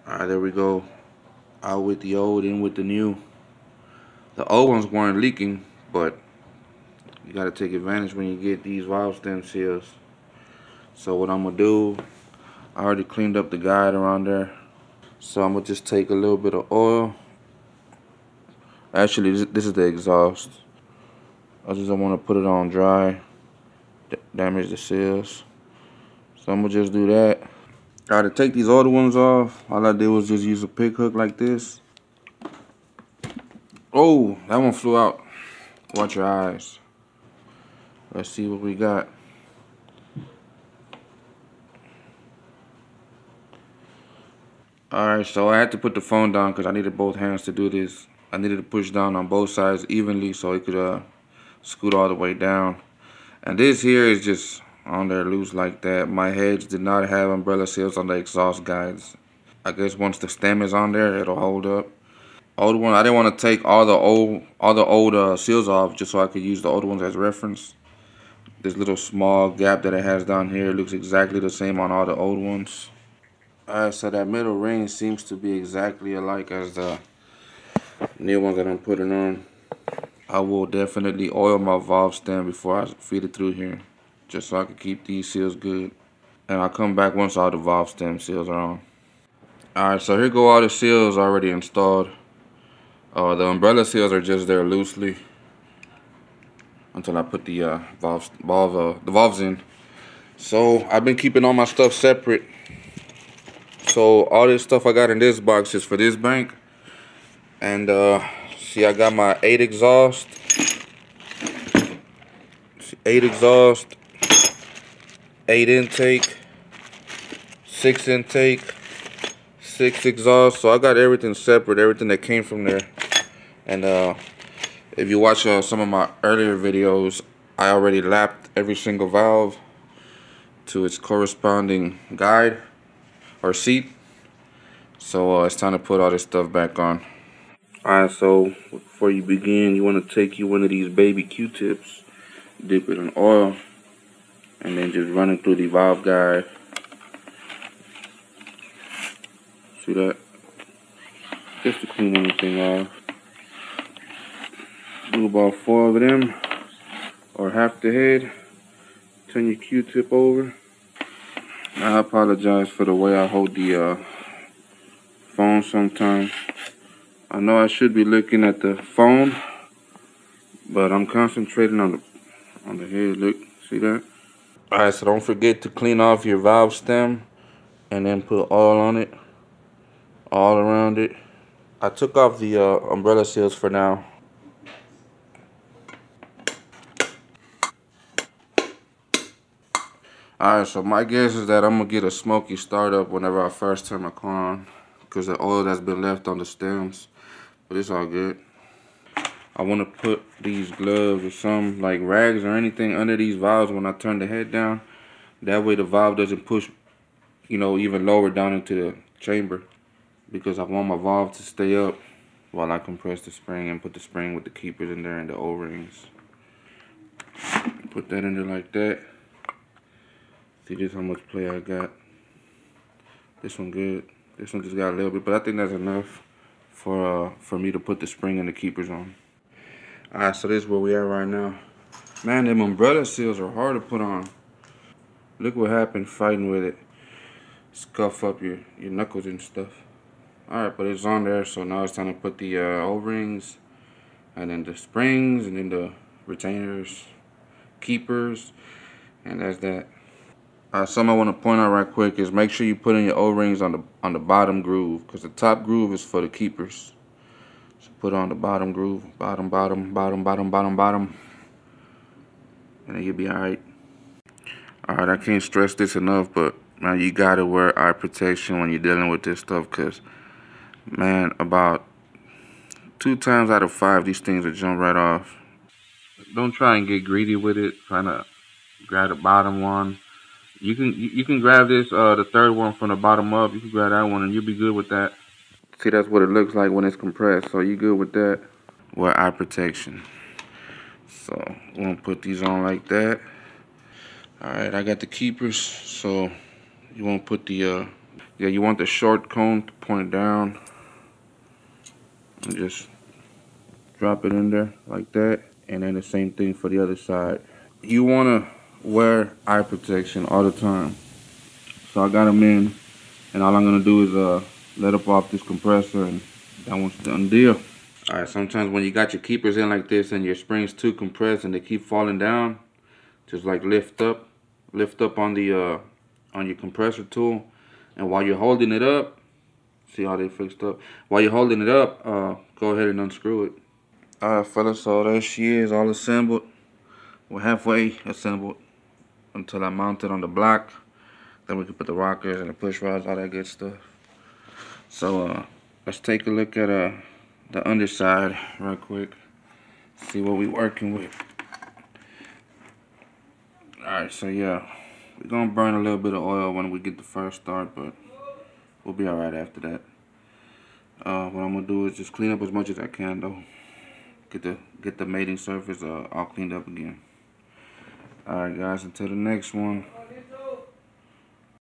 Alright, there we go. Out with the old, in with the new. The old ones weren't leaking, but you gotta take advantage when you get these valve stem seals. So what I'm gonna do, I already cleaned up the guide around there. So I'm gonna just take a little bit of oil. Actually, this is the exhaust. I just don't want to put it on dry, damage the seals. So I'm gonna just do that. Alright, to take these older ones off, all I did was just use a pick hook like this. Oh, that one flew out. Watch your eyes. Let's see what we got. Alright, so I had to put the phone down because I needed both hands to do this. I needed to push down on both sides evenly so it could scoot all the way down. And this here is just on there loose like that. My heads did not have umbrella seals on the exhaust guides. I guess once the stem is on there, it'll hold up. Old one, I didn't want to take all the old seals off just so I could use the old ones as reference. This little small gap that it has down here looks exactly the same on all the old ones. Alright, so that middle ring seems to be exactly alike as the new ones that I'm putting on. I will definitely oil my valve stem before I feed it through here, just so I can keep these seals good. And I'll come back once all the valve stem seals are on. Alright, so here go all the seals already installed. The umbrella seals are just there loosely until I put the valves in. So I've been keeping all my stuff separate. So all this stuff I got in this box is for this bank. And see, I got my 8 exhaust, 8 intake, 6 intake, 6 exhaust. So I got everything separate, everything that came from there. And if you watch some of my earlier videos, I already lapped every single valve to its corresponding guide or seat. So it's time to put all this stuff back on. Alright, so before you begin, you want to take you one of these baby Q-tips, dip it in oil, and then just run it through the valve guide. See that? Just to clean anything off. Do about 4 of them, or half the head. Turn your Q-tip over. I apologize for the way I hold the phone sometimes. I know I should be looking at the phone, but I'm concentrating on the head. Look, see that? Alright, so don't forget to clean off your valve stem and then put oil on it, all around it. I took off the umbrella seals for now. Alright, so my guess is that I'm going to get a smoky startup whenever I first turn my car on, because the oil that's been left on the stems. But it's all good. I want to put these gloves or some like rags or anything under these valves when I turn the head down. That way the valve doesn't push, you know, even lower down into the chamber. Because I want my valve to stay up while I compress the spring and put the spring with the keepers in there and the O-rings. Put that in there like that. See just how much play I got. This one good. This one just got a little bit, but I think that's enough for me to put the spring and the keepers on. Alright, so this is where we are right now. Man, them umbrella seals are hard to put on. Look what happened fighting with it. Scuff up your knuckles and stuff. Alright, but it's on there, so now it's time to put the O-rings, and then the springs, and then the retainers, keepers, and that's that. Something I want to point out right quick is make sure you put in your O-rings on the bottom groove, because the top groove is for the keepers. So put on the bottom groove, bottom, and then you'll be alright. Alright, I can't stress this enough, but man, you gotta wear eye protection when you're dealing with this stuff, because man, about 2 times out of 5 these things will jump right off. Don't try and get greedy with it, trying to grab the bottom one. You can grab this the third one from the bottom up. You can grab that one and you'll be good with that. See, that's what it looks like when it's compressed, so you good with that. Wear eye protection. So we're gonna put these on like that. Alright, I got the keepers, so you want to put the Yeah, you want the short cone to point down. And just drop it in there like that. And then the same thing for the other side. You want to wear eye protection all the time. So I got them in. And all I'm going to do is let up off this compressor. And that one's done deal. Alright, sometimes when you got your keepers in like this and your springs too compressed and they keep falling down, just like lift up on the on your compressor tool, and while you're holding it up, see how they fixed up. While you're holding it up, go ahead and unscrew it. Alright, fellas, so there she is, all assembled. We're halfway assembled until I mount it on the block. Then we can put the rockers and the push rods, all that good stuff. So let's take a look at the underside real quick. See what we working with. Alright, so yeah, we're gonna burn a little bit of oil when we get the first start, but we'll be alright after that. What I'm gonna do is just clean up as much as I can though. Get the mating surface all cleaned up again. Alright guys, until the next one.